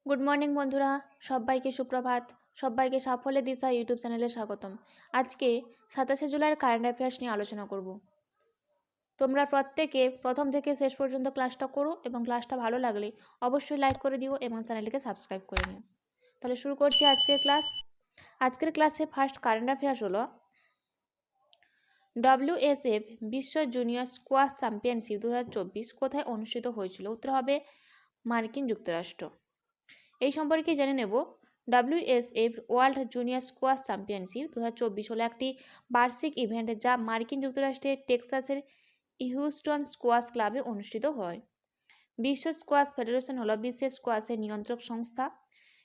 Good morning বন্ধুরা, সবাইকে সুপ্রভাত। সবাইকে সাফল্যের দিশা ইউটিউব চ্যানেলে স্বাগতম। আজকে 27শে জুলাইয়ের কারেন্ট অ্যাফেয়ার্স নিয়ে আলোচনা করব। তোমরা প্রত্যেকে প্রথম থেকে শেষ পর্যন্ত ক্লাসটা করো এবং ক্লাসটা ভালো লাগলে অবশ্যই লাইক করে দিও এবং চ্যানেলটিকে সাবস্ক্রাইব করে নিও। তাহলে শুরু করছি আজকের ক্লাস। আজকের ক্লাসে ফার্স্ট কারেন্ট অ্যাফেয়ার্স হলো WSF বিশ্ব জুনিয়র স্কোয়াশ চ্যাম্পিয়নশিপ 2024 কোথায় অনুষ্ঠিত হয়েছিল? উত্তর হবে মার্কিন যুক্তরাষ্ট্র। এই সম্পর্কে জেনে নেব। WSF world junior squash championship 2024 হলো একটি বার্ষিক ইভেন্ট যা মার্কিন যুক্তরাষ্ট্রের টেক্সাসের হিউস্টন স্কোয়াশ ক্লাবে অনুষ্ঠিত হয়। বিশ্ব স্কোয়াশ ফেডারেশন হলো বিশ্বের স্কোয়াশের নিয়ন্ত্রক সংস্থা।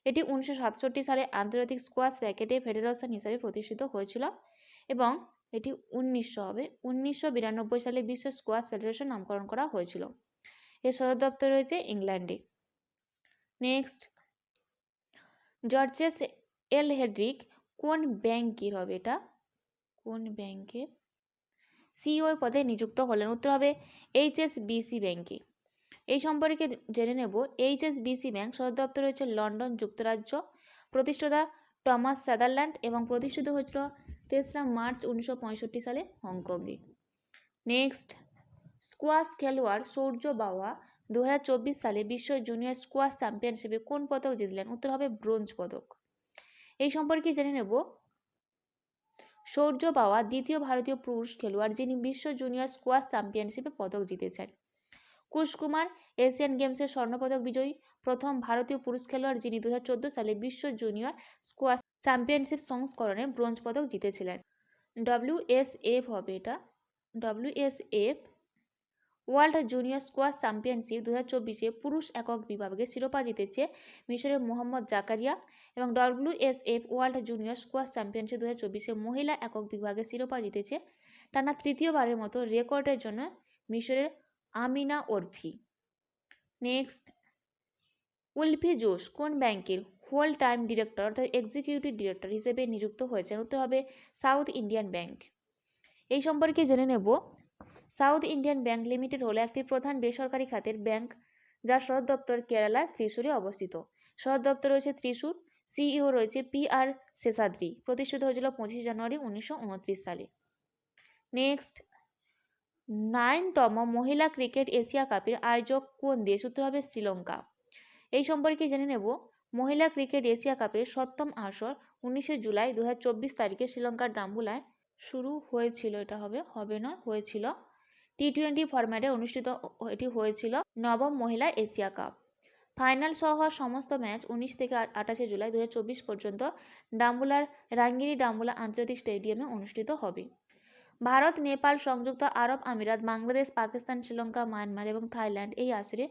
এটি 1967 সালে আন্তর্জাতিক স্কোয়াশ র্যাকেটের ফেডারেশন হিসাবে প্রতিষ্ঠিত হয়েছিল এবং এটি 1992 সালে বিশ্ব স্কোয়াশ ফেডারেশন নামকরণ করা হয়েছিল। এর সদর দপ্তর রয়েছে ইংল্যান্ডে। নেক্সট, জর্জেস এল হেড্রিক কোন ব্যাংকের হবে? এটা কোন ব্যাংকের সিইও পদে নিযুক্ত হলেন? উত্তর হবে HSBC ব্যাংকে। এই সম্পর্কে জেনে নেব। HSBC ব্যাংক সদর দপ্তর রয়েছে লন্ডন, যুক্তরাজ্য। প্রতিষ্ঠাতা টমাস সাদারল্যান্ড এবং প্রতিষ্ঠিত হয়েছিল 3রা মার্চ 1965 সালে হংকংয়ে। নেক্সট, স্কোয়াশ খেলোয়াড় সৌর্য বাওয়া 2024 সালে বিশ্ব জুনিয়র স্কোয়াশ চ্যাম্পিয়নশিপে কোন পদক জিতলেন? উত্তর হবে ব্রোঞ্জ পদক। এই সম্পর্কে জেনে নেব। সৌর্য বাওয়া দ্বিতীয় ভারতীয় পুরুষ খেলোয়াড় যিনি বিশ্ব জুনিয়র স্কোয়াশ চ্যাম্পিয়নশিপে পদক জিতেছেন। কুশ কুমার এশিয়ান গেমসের স্বর্ণপদক বিজয়ী প্রথম ভারতীয় পুরুষ খেলোয়াড় যিনি 2014 সালে বিশ্ব জুনিয়র স্কোয়াশ চ্যাম্পিয়নশিপ সংস্করণে ব্রোঞ্জ পদক জিতেছিলেন। WSF হবে এটা। WSF world junior squash championship 2024 পুরুষ একক বিভাগে শিরোপা জিতেছে মিশরের মোহাম্মদ জাকারিয়া এবং WSF world junior squash championship 2024 মহিলা একক বিভাগে শিরোপা জিতেছে টানা তৃতীয়বারের মতো রেকর্ডের জন্য মিশরের আমিনা ওরফি। নেক্সট, উলফি জোশ কোন ব্যাংকের হোল টাইম ডিরেক্টর অর্থাৎ এক্সিকিউটিভ ডিরেক্টর হিসেবে নিযুক্ত হয়েছেন? উত্তর হবে সাউথ ইন্ডিয়ান ব্যাংক। এই সম্পর্কে জেনে নেব। সাউথ ইন্ডিয়ান ব্যাংক লিমিটেড হলো একটি প্রধান বেসরকারি খাতের ব্যাংক যার সদর দপ্তর কেরালার ত্রিশূরে অবস্থিত। সদর দপ্তর রয়েছে ত্রিশূর। সিইও রয়েছে PR শেষাদ্রি। প্রতিষ্ঠিত হয়েছিল 25 জানুয়ারি 1929 সালে। নেক্সট, 9তম মহিলা ক্রিকেট এশিয়া কাপের আয়োজক কোন দেশ? উত্তর হবে শ্রীলঙ্কা। এই সম্পর্কে জেনে নেব। মহিলা ক্রিকেট এশিয়া কাপের 7ম আসর 19 জুলাই 2024 তারিখে শ্রীলঙ্কার ডাম্বুলায় শুরু হয়েছিল। এটা হয়েছিল T20 ফরম্যাটে অনুষ্ঠিত। এটি হয়েছিল 9ম মহিলা এশিয়া কাপ। ফাইনাল সহ হওয়া সমস্ত ম্যাচ 19 থেকে 28 জুলাই 2024 পর্যন্ত ডাম্বুলার রাঙ্গিনী ডাম্বুলা আন্তর্জাতিক স্টেডিয়ামে অনুষ্ঠিত হবে। ভারত, নেপাল, সংযুক্ত আরব আমিরাত, বাংলাদেশ, পাকিস্তান, শ্রীলঙ্কা, মায়ানমার এবং থাইল্যান্ড এই আসরে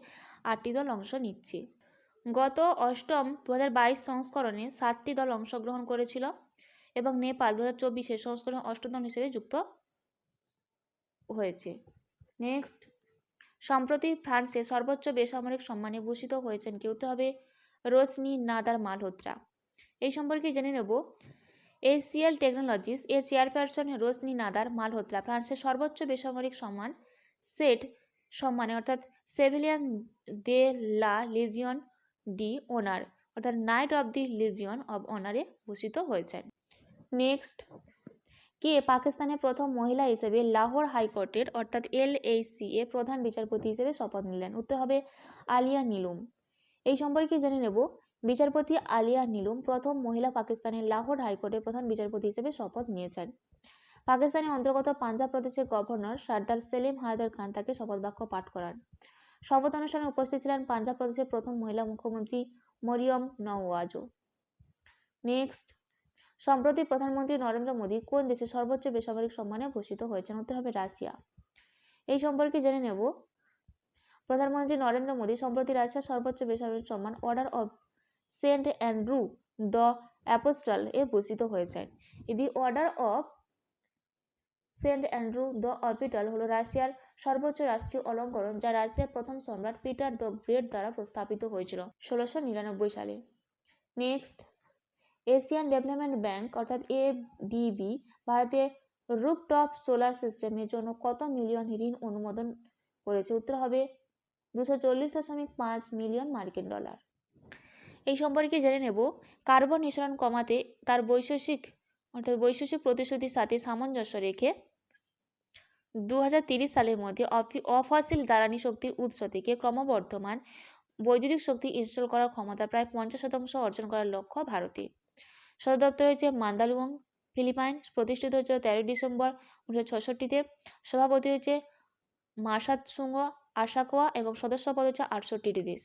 8টি দল অংশ নিচ্ছে। গত 8ম 2022 সংস্করণে 7টি দল অংশগ্রহণ করেছিল এবং নেপাল 2024 সংস্করণে 8ম দল হিসেবে যুক্ত হয়েছে। নেক্সট, সম্প্রতি ফ্রান্সে সর্বোচ্চ বেসামরিক সম্মানে ভূষিত হয়েছেন কে? উত্তর হবে রোশনি নাদার মালহোত্রা। এই সম্পর্কে জেনে নেব। ACL টেকনোলজিস এর চেয়ারপারসন রোশনি নাদার মালহোত্রা ফ্রান্সের সর্বোচ্চ বেসামরিক সম্মান সেট সম্মানে অর্থাৎ Chevalier de la Légion d'honneur অর্থাৎ Knight of the Legion of অনারে ভূষিত হয়েছেন। নেক্সট, কে পাকিস্তানের প্রথম মহিলা হিসেবে লাহোর হাইকোর্টের অর্থাৎ LHC এর প্রধান বিচারপতি হিসেবে শপথ নিলেন? উত্তর হবে আলিয়া নীলুম। এই সম্পর্কে জেনে নেব। বিচারপতি আলিয়া নীলুম প্রথম মহিলা পাকিস্তানের লাহোর হাইকোর্টের প্রধান বিচারপতি হিসেবে শপথ নিয়েছেন। পাকিস্তানের অন্তর্গত পাঞ্জাব প্রদেশের গভর্নর সর্দার সেলিম হায়দার খান তাকে শপথ বাক্য পাঠ করান। শপথ অনুষ্ঠানে উপস্থিত ছিলেন পাঞ্জাব প্রদেশের প্রথম মহিলা মুখ্যমন্ত্রী মরিয়ম নওয়াজও। নেক্সট, সম্প্রতি প্রধানমন্ত্রী নরেন্দ্র মোদী কোন দেশের সর্বোচ্চ বেসামরিক সম্মানে ভূষিত হয়েছেন? উত্তর হবে রাশিয়া। এই সম্পর্কে জেনে নেব। প্রধানমন্ত্রী নরেন্দ্র মোদী সম্প্রতি রাশিয়ার সর্বোচ্চ বেসামরিক সম্মান Order of Saint Andrew the Apostle এ ভূষিত হয়েছেন। The Order of Saint Andrew the Apostle হলো রাশিয়ার সর্বোচ্চ রাষ্ট্রীয় অলঙ্করণ যা রাশিয়ার প্রথম সম্রাট পিটার দ্য গ্রেট দ্বারা প্রস্তাবিত হয়েছিল 1699 সালে। নেক্সট, এশিয়ান ডেভেলপমেন্ট ব্যাংক অর্থাৎ ADB ভারতে রুফটপ সোলার সিস্টেমের জন্য কত মিলিয়ন ঋণ অনুমোদন করেছে? উত্তর হবে 240.5 মিলিয়ন মার্কিন ডলার। এই সম্পর্কে জেনে নেব কার্বন নিঃসরণ কমাতে তার বৈশ্বিক প্রতিশ্রুতির সাথে সামঞ্জস্য রেখে 2030 সালের মধ্যে অফসিল জ্বালানি শক্তির উৎস থেকে ক্রমবর্ধমান বৈদ্যুতিক শক্তি ইনস্টল করার ক্ষমতা প্রায় 50% অর্জন করার লক্ষ্য ভারতের। সদর দপ্তর হচ্ছে মান্দালুয়াং, ফিলিপাইন। প্রতিষ্ঠিত হচ্ছে 13 ডিসেম্বর 1966-তে। সভাপতি হচ্ছে মাসাতসুঙ্গ আসাকোয়া এবং সদস্যপদ হচ্ছে 68টি দেশ।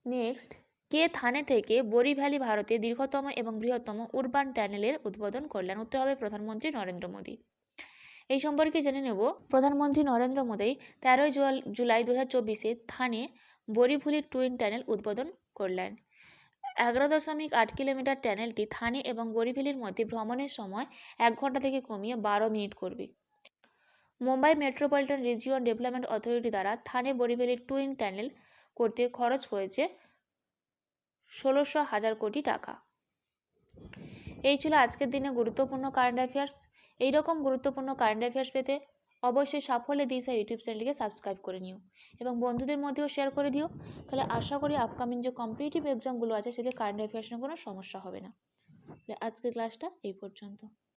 নেক্সট, কে থানে থেকে বোরি ভ্যালি ভারতের দীর্ঘতম এবং বৃহত্তম উর্বান টানেলের উদ্বোধন করলেন? উত্তর হবে প্রধানমন্ত্রী নরেন্দ্র মোদী। এই সম্পর্কে জেনে নেব প্রধানমন্ত্রী নরেন্দ্র মোদী 13 জুলাই 2024-এ থানে বোরিভুলি টুইন টানেল উদ্বোধন করলেন। 11.8 কিলোমিটার টানেলটি থানে এবং বোরিভেলির মধ্যে ভ্রমণের সময় 1 ঘন্টা থেকে কমিয়ে 12 মিনিট করবে। Mumbai metropolitan region development authority দ্বারা থানে বোরিভেলি টুইন টানেল করতে খরচ হয়েছে 16,000 কোটি টাকা। এই ছিল আজকের দিনে গুরুত্বপূর্ণ কারেন্ট অ্যাফেয়ার্স। এইরকম গুরুত্বপূর্ণ কারেন্ট অ্যাফেয়ার্স পেতে অবশ্যই সাফল্যের দিশা ইউটিউব চ্যানেলটিকে সাবস্ক্রাইব করে নিও এবং বন্ধুদের মধ্যেও শেয়ার করে দিও। তাহলে আশা করি আপকামিং যে কম্পিটিটিভ এক্সামগুলো আছে সেটা কারেন্ট অ্যাফেয়ার্স নিয়ে কোনো সমস্যা হবে না। আজকের ক্লাসটা এই পর্যন্ত।